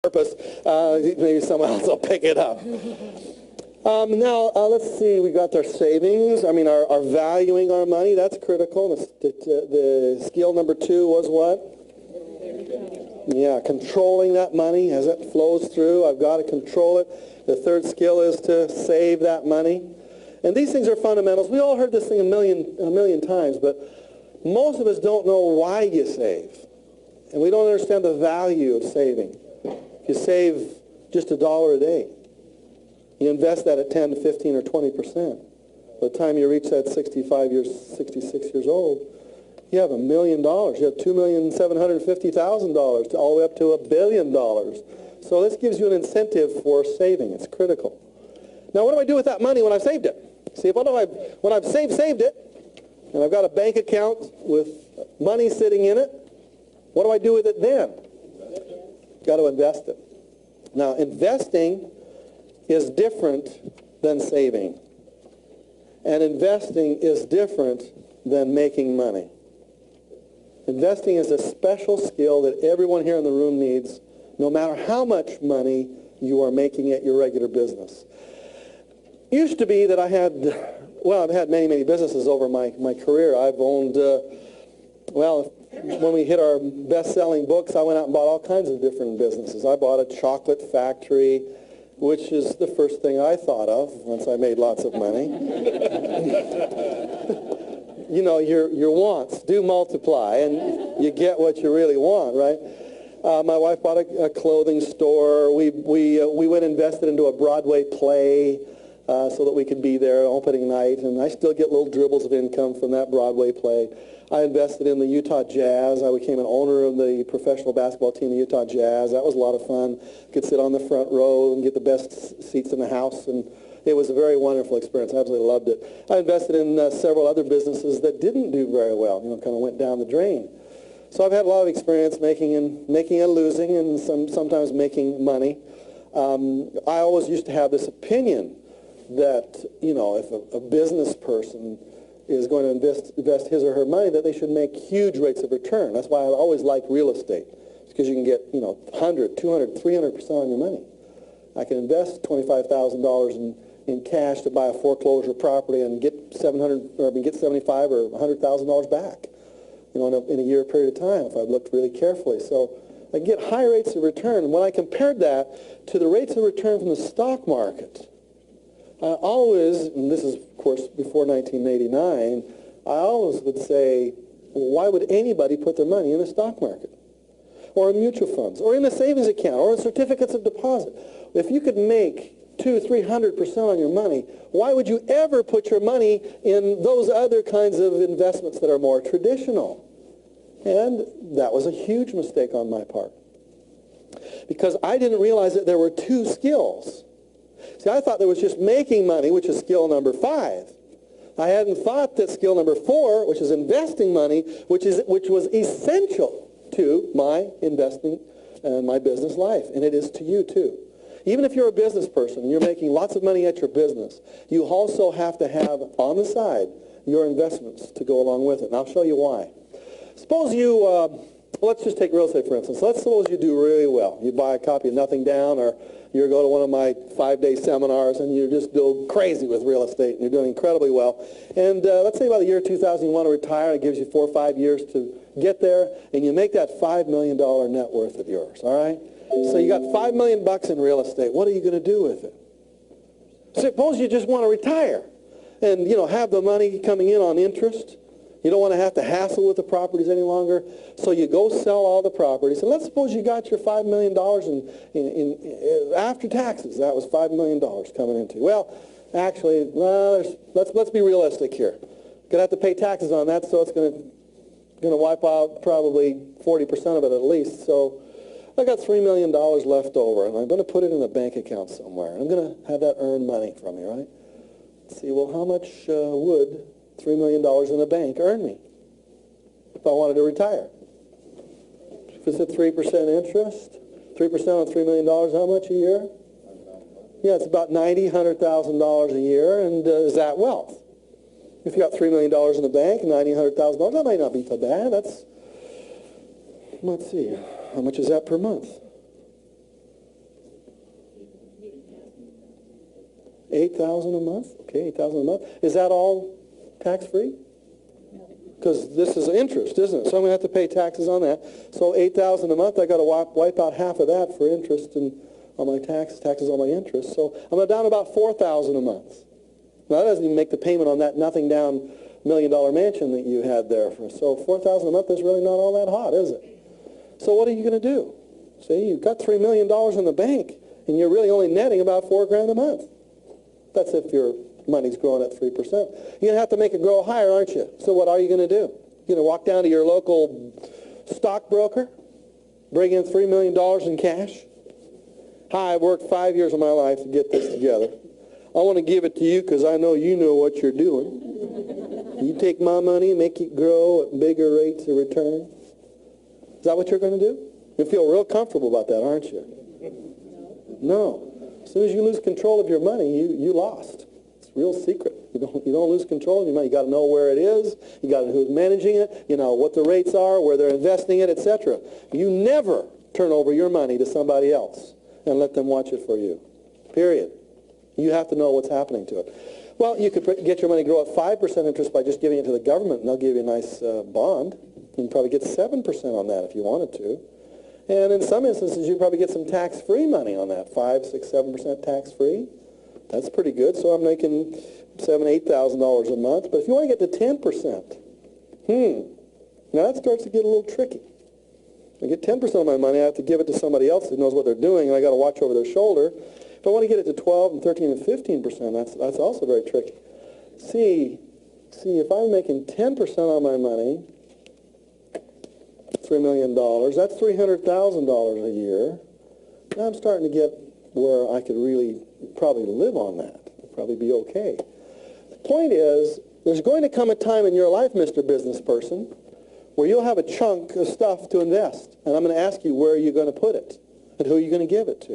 purpose. Maybe someone else will pick it up. Now, let's see. We got our savings. I mean, our valuing our money. That's critical. The skill number 2 was what? Yeah, controlling that money as it flows through. I've got to control it. The third skill is to save that money. And these things are fundamentals. We all heard this thing a million times, but most of us don't know why you save. And we don't understand the value of saving. If you save just $1 a day, you invest that at 10 to 15 or 20%. By the time you reach that 66 years old, you have $1 million. You have $2,750,000 all the way up to $1 billion. So this gives you an incentive for saving. It's critical. Now, what do I do with that money when I've saved it? See, when I've saved it, and I've got a bank account with money sitting in it, what do I do with it then? Got to invest it. Now, investing is different than saving. And investing is different than making money. Investing is a special skill that everyone here in the room needs, no matter how much money you are making at your regular business. It used to be that I've had many businesses over my career. I've owned, when we hit our best-selling books, I went out and bought all kinds of different businesses. I bought a chocolate factory, which is the first thing I thought of once I made lots of money. You know, your wants do multiply, and you get what you really want, right? My wife bought a clothing store. We went and invested into a Broadway play so that we could be there opening night, and I still get little dribbles of income from that Broadway play. I invested in the Utah Jazz. I became an owner of the professional basketball team, the Utah Jazz. That was a lot of fun. Could sit on the front row and get the best seats in the house, and it was a very wonderful experience. I absolutely loved it. I invested in several other businesses that didn't do very well, kind of went down the drain. So I've had a lot of experience making and losing, and sometimes making money. I always used to have this opinion that, if a business person is going to invest his or her money, that they should make huge rates of return. That's why I always like real estate, because you can get 100, 200, 300% on your money. I can invest $25,000 in cash to buy a foreclosure property and get $75,000 or $100,000 back, in a year period of time if I've looked really carefully. So I can get high rates of return. And when I compared that to the rates of return from the stock market, I always, and this is, of course, before 1989, I always would say, why would anybody put their money in the stock market? Or in mutual funds, or in a savings account, or in certificates of deposit? If you could make 200-300% on your money, why would you ever put your money in those other kinds of investments that are more traditional? And that was a huge mistake on my part, because I didn't realize that there were 2 skills. See, I thought there was just making money, which is skill number 5. I hadn't thought that skill number 4, which is investing money, which was essential to my investing and my business life, and it is to you too. Even if you're a business person and you're making lots of money at your business, you also have to have on the side your investments to go along with it, and I'll show you why. Suppose you, let's just take real estate for instance. Let's suppose you do really well. You buy a copy of Nothing Down, or you go to one of my 5-day seminars and you just go crazy with real estate and you're doing incredibly well. And let's say by the year 2000 you want to retire. It gives you 4 or 5 years to get there, and you make that $5 million net worth of yours, all right? So you got $5 million in real estate. What are you going to do with it? Suppose you just want to retire and, have the money coming in on interest. You don't want to have to hassle with the properties any longer. So you go sell all the properties. And let's suppose you got your $5 million in after taxes. That was $5 million coming into. Well, actually, let's be realistic here. Going to have to pay taxes on that, so it's going to wipe out probably 40% of it at least. So I got $3 million left over, and I'm going to put it in a bank account somewhere. And I'm going to have that earn money from me, right? Let's see, well, how much would $3 million in the bank earn me if I wanted to retire? If it's at 3% interest, 3% on $3 million, how much a year? Yeah, it's about $100,000 a year, and is that wealth? If you got $3 million in the bank, $100,000, that might not be so bad. Let's see, how much is that per month? $8,000 a month? Okay, $8,000 a month. Is that all tax-free? Because this is interest, isn't it? So I'm going to have to pay taxes on that. So $8,000 a month, I got to wipe out half of that for interest and on my taxes on my interest. So I'm down about $4,000 a month. Now that doesn't even make the payment on that nothing down $1 million mansion that you had there. So $4,000 a month is really not all that hot, is it? So what are you going to do? See, you've got $3 million in the bank, and you're really only netting about $4,000 a month. That's if your money's growing at 3%. You're going to have to make it grow higher, aren't you? So what are you going to do? You're going to walk down to your local stockbroker, bring in $3 million in cash. Hi, I've worked 5 years of my life to get this together. I want to give it to you because I know you know what you're doing. You take my money, make it grow at bigger rates of return. Is that what you're going to do? You feel real comfortable about that, aren't you? No. As soon as you lose control of your money, you lost. It's a real secret. You don't lose control of your money. You got to know where it is. You got to know who's managing it. You know what the rates are, where they're investing it, etc. You never turn over your money to somebody else and let them watch it for you. Period. You have to know what's happening to it. Well, you could get your money grow at 5% interest by just giving it to the government, and they'll give you a nice bond. You can probably get 7% on that if you wanted to. And in some instances, you probably get some tax-free money on that, 5, 6, 7% tax-free. That's pretty good. So I'm making $7,000, $8,000 a month. But if you want to get to 10%, now that starts to get a little tricky. I get 10% of my money, I have to give it to somebody else who knows what they're doing, and I got to watch over their shoulder. If I want to get it to 12 and 13 and 15%, that's also very tricky. See, if I'm making 10% on my money, $3 million, that's $300,000 a year. Now I'm starting to get where I could really probably live on that. It'd probably be okay. The point is, there's going to come a time in your life, Mr. Business Person, where you'll have a chunk of stuff to invest. And I'm going to ask you where you're going to put it and who you're going to give it to.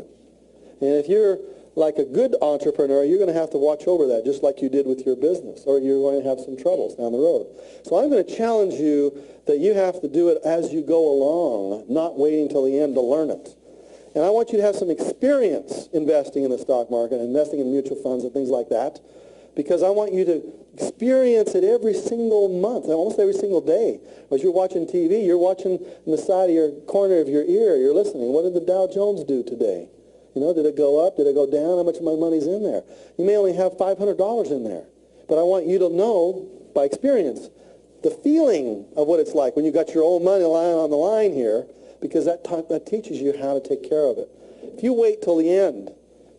And if you're like a good entrepreneur, you're going to have to watch over that, just like you did with your business, or you're going to have some troubles down the road. So I'm going to challenge you that you have to do it as you go along, not waiting till the end to learn it. And I want you to have some experience investing in the stock market, investing in mutual funds and things like that, because I want you to experience it every single month, almost every single day. As you're watching TV, you're watching in the side of your corner of your ear, you're listening. What did the Dow Jones do today? You know, did it go up? Did it go down? How much of my money's in there? You may only have $500 in there. But I want you to know, by experience, the feeling of what it's like when you got your own money lying on the line here, because that teaches you how to take care of it. If you wait till the end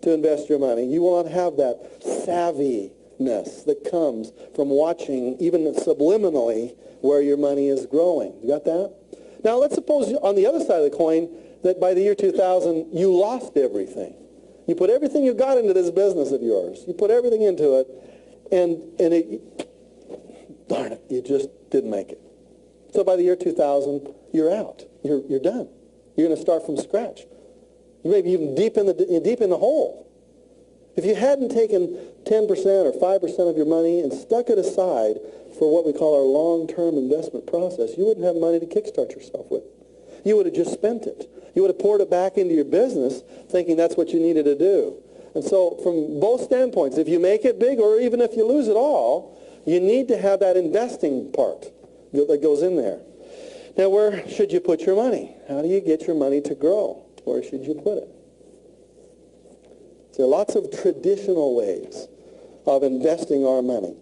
to invest your money, you will not have that savviness that comes from watching, even subliminally, where your money is growing. You got that? Now, let's suppose on the other side of the coin, that by the year 2000, you lost everything. You put everything you got into this business of yours. You put everything into it, and darn it, you just didn't make it. So by the year 2000, you're out. You're done. You're going to start from scratch. You may be even deep in the hole. If you hadn't taken 10% or 5% of your money and stuck it aside for what we call our long-term investment process, you wouldn't have money to kickstart yourself with. You would have just spent it. You would have poured it back into your business thinking that's what you needed to do. And so from both standpoints, if you make it big or even if you lose it all, you need to have that investing part that goes in there. Now, where should you put your money? How do you get your money to grow? Where should you put it? There are lots of traditional ways of investing our money.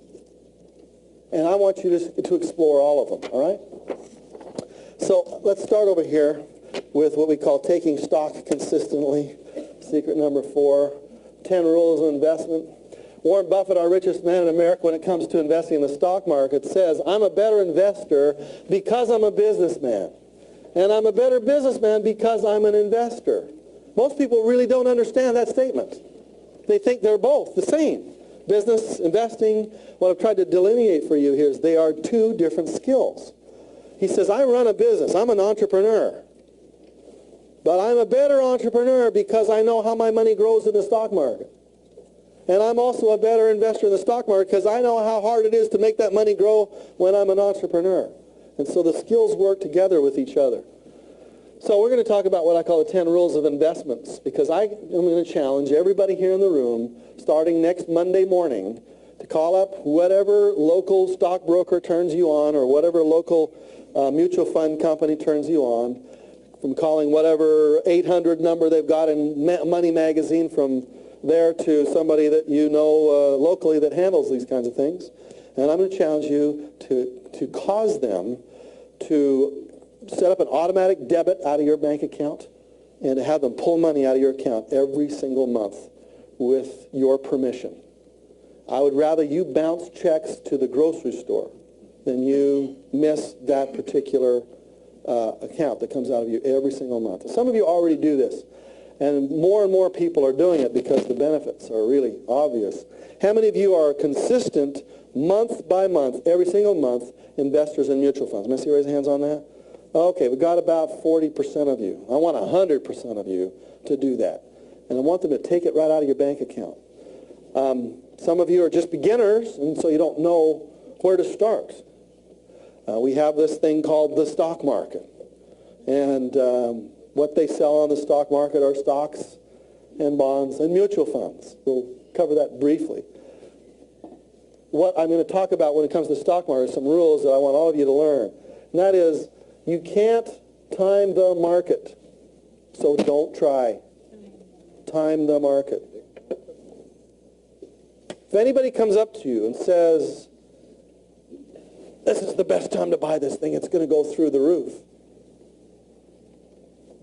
And I want you to explore all of them, all right? So let's start over here with what we call taking stock consistently. Secret number 4, 10 rules of investment. Warren Buffett, our richest man in America when it comes to investing in the stock market, says, I'm a better investor because I'm a businessman. And I'm a better businessman because I'm an investor. Most people really don't understand that statement. They think they're both the same. Business, investing, what I've tried to delineate for you here is they are two different skills. He says, I run a business. I'm an entrepreneur. But I'm a better entrepreneur because I know how my money grows in the stock market. And I'm also a better investor in the stock market because I know how hard it is to make that money grow when I'm an entrepreneur. And so the skills work together with each other. So we're going to talk about what I call the 10 rules of investments, because I am going to challenge everybody here in the room, starting next Monday morning, to call up whatever local stockbroker turns you on, or whatever local mutual fund company turns you on, from calling whatever 800 number they've got in Money Magazine, from there to somebody that you know locally that handles these kinds of things. And I'm going to challenge you to cause them to set up an automatic debit out of your bank account and to have them pull money out of your account every single month with your permission. I would rather you bounce checks to the grocery store than you miss that particular account that comes out of you every single month. Some of you already do this, and more people are doing it because the benefits are really obvious. How many of you are consistent month by month, every single month, investors in mutual funds? May I see you raise hands on that? Okay, we've got about 40% of you. I want 100% of you to do that. And I want them to take it right out of your bank account. Some of you are just beginners, and so you don't know where to start. We have this thing called the stock market. And what they sell on the stock market are stocks and bonds and mutual funds. We'll cover that briefly. What I'm going to talk about when it comes to the stock market are some rules that I want all of you to learn. And that is, you can't time the market, so don't try. Time the market. If anybody comes up to you and says, this is the best time to buy this thing, it's going to go through the roof,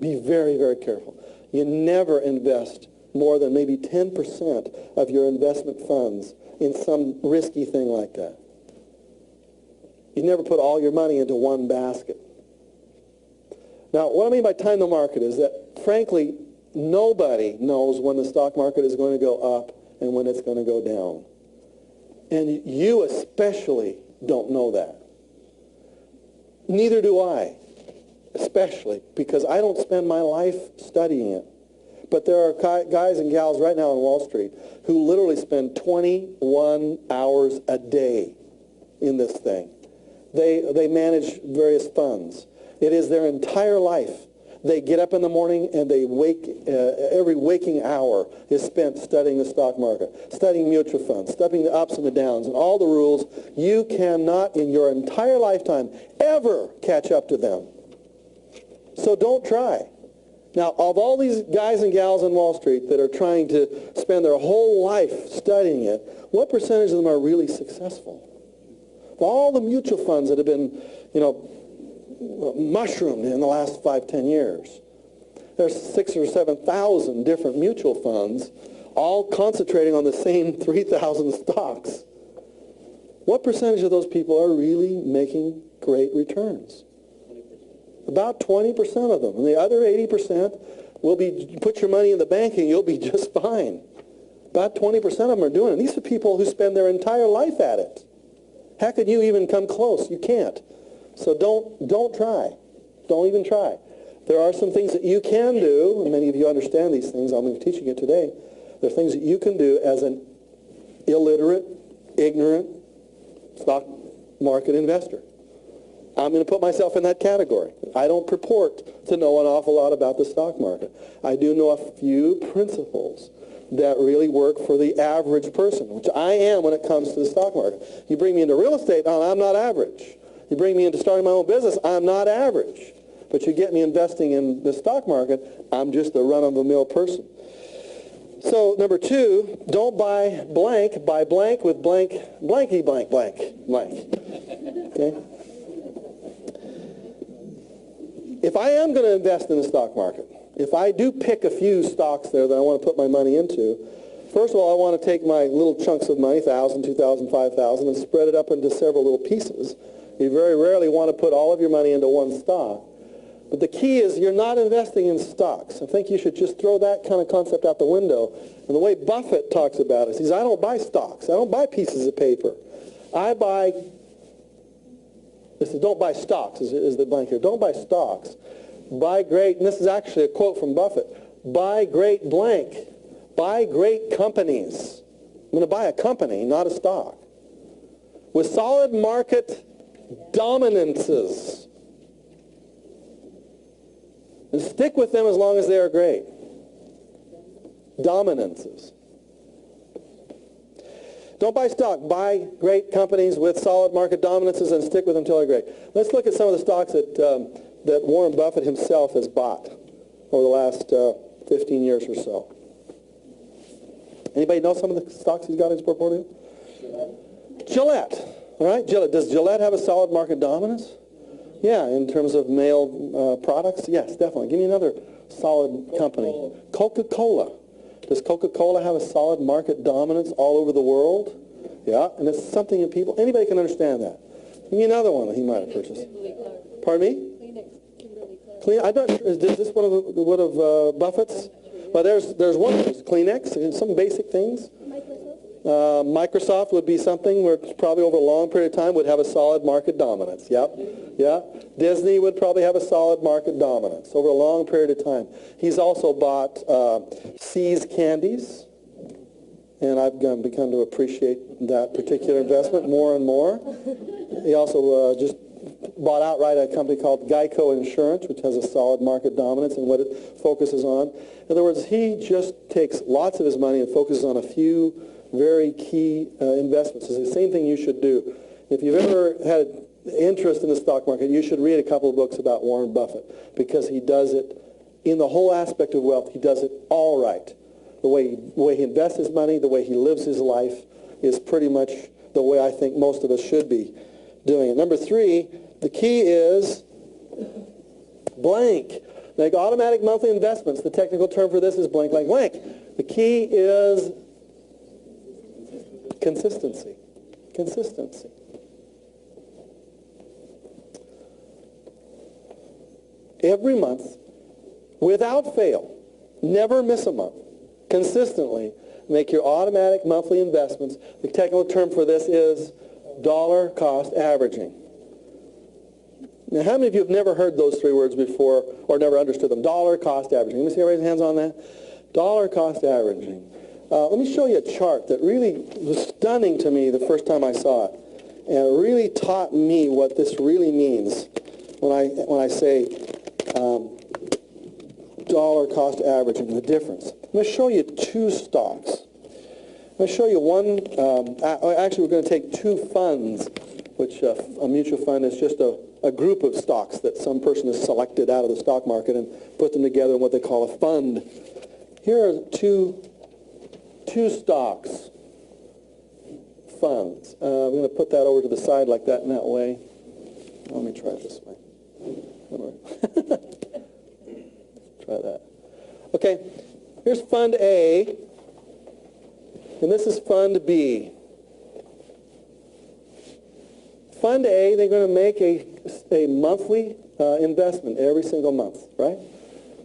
be very, very careful. You never invest more than maybe 10% of your investment funds in some risky thing like that. You never put all your money into one basket. Now, what I mean by time the market is that, frankly, nobody knows when the stock market is going to go up and when it's going to go down. And you especially don't know that. Neither do I, especially, because I don't spend my life studying it. But there are guys and gals right now on Wall Street who literally spend 21 hours a day in this thing. They manage various funds. It is their entire life. They get up in the morning and they wake, every waking hour is spent studying the stock market, studying mutual funds, studying the ups and the downs and all the rules. You cannot in your entire lifetime ever catch up to them. So don't try. Now, of all these guys and gals on Wall Street that are trying to spend their whole life studying it, what percentage of them are really successful? Of all the mutual funds that have been, mushroomed in the last 5-10 years. There's 6,000 or 7,000 different mutual funds, all concentrating on the same 3,000 stocks. What percentage of those people are really making great returns? 20%. About 20% of them. And the other 80% will be, put your money in the bank and you'll be just fine. About 20% of them are doing it. These are people who spend their entire life at it. How could you even come close? You can't. So don't try. Don't even try. There are some things that you can do, and many of you understand these things. I'm going to be teaching it today. There are things that you can do as an illiterate, ignorant stock market investor. I'm going to put myself in that category. I don't purport to know an awful lot about the stock market. I do know a few principles that really work for the average person, which I am when it comes to the stock market. You bring me into real estate, I'm not average. You bring me into starting my own business, I'm not average. But you get me investing in the stock market, I'm just a run-of-the-mill person. So, number 2, don't buy blank with blank, blanky blank, blank. Okay? If I am going to invest in the stock market, if I do pick a few stocks there that I want to put my money into, first of all, I want to take my little chunks of money, 1,000, 2,000, 5,000, and spread it up into several little pieces. You very rarely want to put all of your money into one stock. But the key is you're not investing in stocks. I think you should just throw that kind of concept out the window. And the way Buffett talks about it, he says, I don't buy stocks. I don't buy pieces of paper. I buy, this is don't buy stocks, is the blank here. Don't buy stocks. Buy great, and this is actually a quote from Buffett, buy great blank. Buy great companies. I'm going to buy a company, not a stock. With solid market dominances. And stick with them as long as they are great. Dominances. Don't buy stock. Buy great companies with solid market dominances and stick with them until they're great. Let's look at some of the stocks that Warren Buffett himself has bought over the last 15 years or so. Anybody know some of the stocks he's got in his portfolio? Gillette. All right, Gillette. Does Gillette have a solid market dominance? Yeah, in terms of male products? Yes, definitely. Give me another solid company. Coca-Cola. Does Coca-Cola have a solid market dominance all over the world? Yeah, and it's something that anybody can understand that. Give me another one that he might have purchased. Pardon me? Kleenex. I don't. Is this one of Buffett's? Well, there's one. There's Kleenex and some basic things. Microsoft would be something where probably over a long period of time would have a solid market dominance. Yep. Yeah. Disney would probably have a solid market dominance over a long period of time. He's also bought See's Candies, and I've begun to appreciate that particular investment more and more. He also just bought outright a company called Geico Insurance, which has a solid market dominance in what it focuses on. In other words, he just takes lots of his money and focuses on a few very key investments. It's the same thing you should do. If you've ever had interest in the stock market, you should read a couple of books about Warren Buffett, because he does it in the whole aspect of wealth. He does it all right. The way he invests his money, the way he lives his life is pretty much the way I think most of us should be doing it. Number 3, the key is blank. Like automatic monthly investments, the technical term for this is blank, blank, blank. The key is consistency. Consistency. Every month, without fail, never miss a month, consistently make your automatic monthly investments. The technical term for this is dollar cost averaging. Now, how many of you have never heard those 3 words before or never understood them? Dollar cost averaging. Let me see everybody's hands on that. Dollar cost averaging. Let me show you a chart that really was stunning to me the first time I saw it, and it really taught me what this really means when I say dollar cost averaging, the difference. I'm going to show you 2 stocks. I'm going to show you one. Actually, we're going to take 2 funds, which a mutual fund is just a group of stocks that some person has selected out of the stock market and put them together in what they call a fund. Here are two stocks, funds. I'm going to put that over to the side like that in that way. Let me try it this way. Try that. Okay, here's Fund A, and this is Fund B. Fund A, they're going to make a monthly investment every single month, right?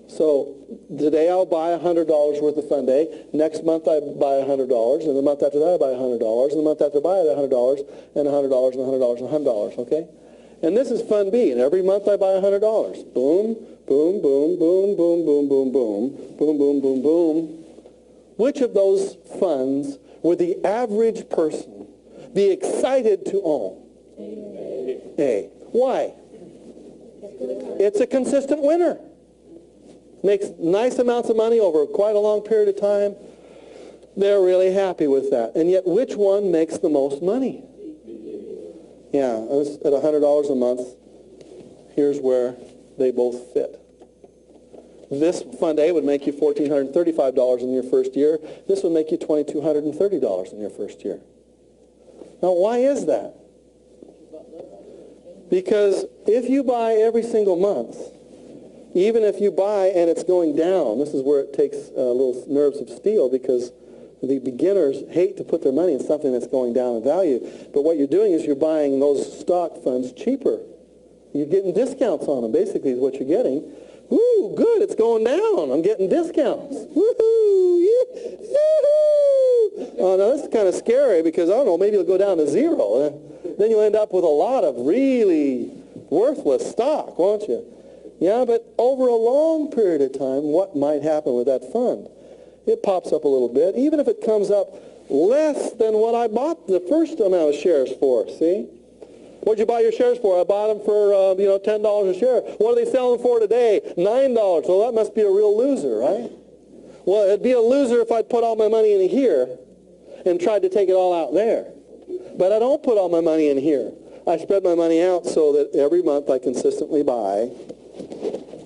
So today I'll buy $100 worth of Fund A. Next month I buy $100, and the month after that I buy $100, and the month after I buy $100, and $100, and $100, and $100, okay? And this is Fund B, and every month I buy $100. Boom, boom, boom, boom, boom, boom, boom, boom, boom, boom, boom, boom. Which of those funds would the average person be excited to own? A. Why? It's a consistent winner. Makes nice amounts of money over quite a long period of time. They're really happy with that. And yet, which one makes the most money? Yeah, at $100 a month, here's where they both fit. This Fund A would make you $1,435 in your first year. This would make you $2,230 in your first year. Now, why is that? Because if you buy every single month, even if you buy and it's going down, this is where it takes little nerves of steel, because the beginners hate to put their money in something that's going down in value. But what you're doing is you're buying those stock funds cheaper. You're getting discounts on them, basically, is what you're getting. Woo, good, it's going down. I'm getting discounts. Woohoo! Yoo-hoo! Oh, now, this is kind of scary, because, I don't know, maybe it'll go down to 0. Then you'll end up with a lot of really worthless stock, won't you? Yeah, but over a long period of time, what might happen with that fund? It pops up a little bit, even if it comes up less than what I bought the first amount of shares for, see? What'd you buy your shares for? I bought them for, $10 a share. What are they selling for today? $9. Well, that must be a real loser, right? Well, it'd be a loser if I'd put all my money in here and tried to take it all out there. But I don't put all my money in here. I spread my money out so that every month I consistently buy.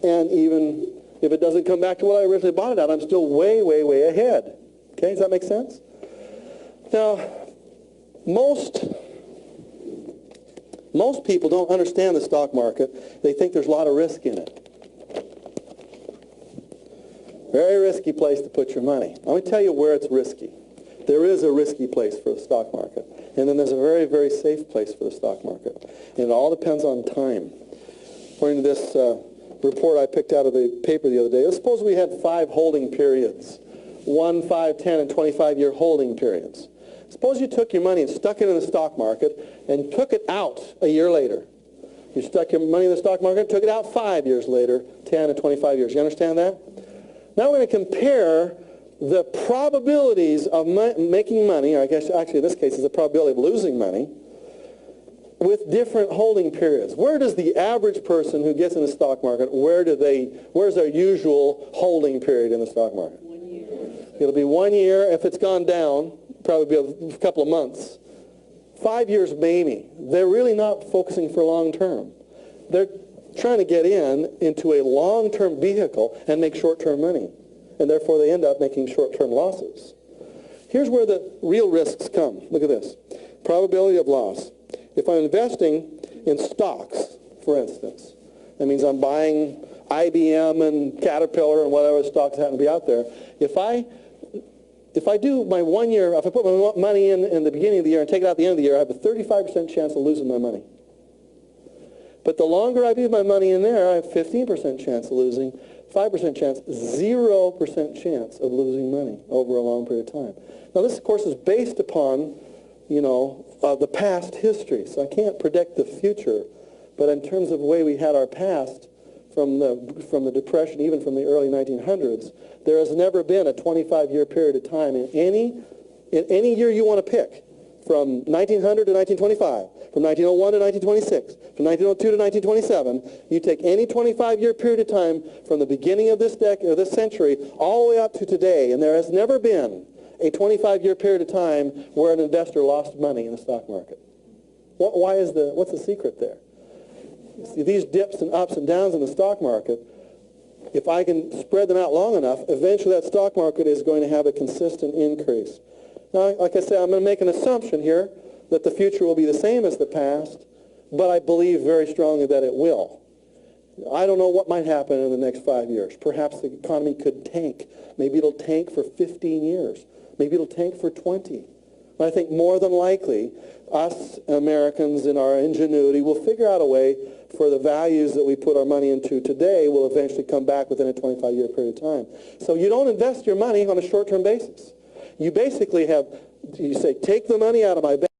And even if it doesn't come back to what I originally bought it at, I'm still way, way, way ahead. Okay, does that make sense? Now, most people don't understand the stock market. They think there's a lot of risk in it. Very risky place to put your money. Let me tell you where it's risky. There is a risky place for the stock market. And then there's a very, very safe place for the stock market. And it all depends on time. According to this report I picked out of the paper the other day, let's suppose we had 5 holding periods. 1, 5, 10, and 25-year holding periods. Suppose you took your money and stuck it in the stock market and took it out a year later. You stuck your money in the stock market and took it out 5 years later, 10 and 25 years. You understand that? Now we're going to compare the probabilities of making money, or I guess actually in this case is the probability of losing money, with different holding periods. Where does the average person who gets in the stock market, where's their usual holding period in the stock market? 1 year. It'll be 1 year. If it's gone down, probably be a couple of months. 5 years maybe. They're really not focusing for long term. They're trying to get into a long-term vehicle and make short-term money. And therefore they end up making short-term losses. Here's where the real risks come. Look at this. Probability of loss. If I'm investing in stocks, for instance, that means I'm buying IBM and Caterpillar and whatever stocks happen to be out there. If I do my 1 year, if I put my money in the beginning of the year and take it out at the end of the year, I have a 35% chance of losing my money. But the longer I leave my money in there, I have 15% chance of losing, 5% chance, 0% chance of losing money over a long period of time. Now this, of course, is based upon, the past history. So I can't predict the future. But in terms of the way we had our past from the Depression, even from the early 1900s, there has never been a 25-year period of time in any year you want to pick, from 1900 to 1925, from 1901 to 1926, from 1902 to 1927. You take any 25-year period of time from the beginning of this decade or this century all the way up to today, and there has never been a 25-year period of time where an investor lost money in the stock market. What's the secret there? You see, these dips and ups and downs in the stock market, if I can spread them out long enough, eventually that stock market is going to have a consistent increase. Now, like I said, I'm going to make an assumption here that the future will be the same as the past, but I believe very strongly that it will. I don't know what might happen in the next 5 years. Perhaps the economy could tank. Maybe it'll tank for 15 years. Maybe it'll tank for 20. But I think more than likely, us Americans in our ingenuity will figure out a way for the values that we put our money into today will eventually come back within a 25-year period of time. So you don't invest your money on a short-term basis. You basically you say, take the money out of my bank.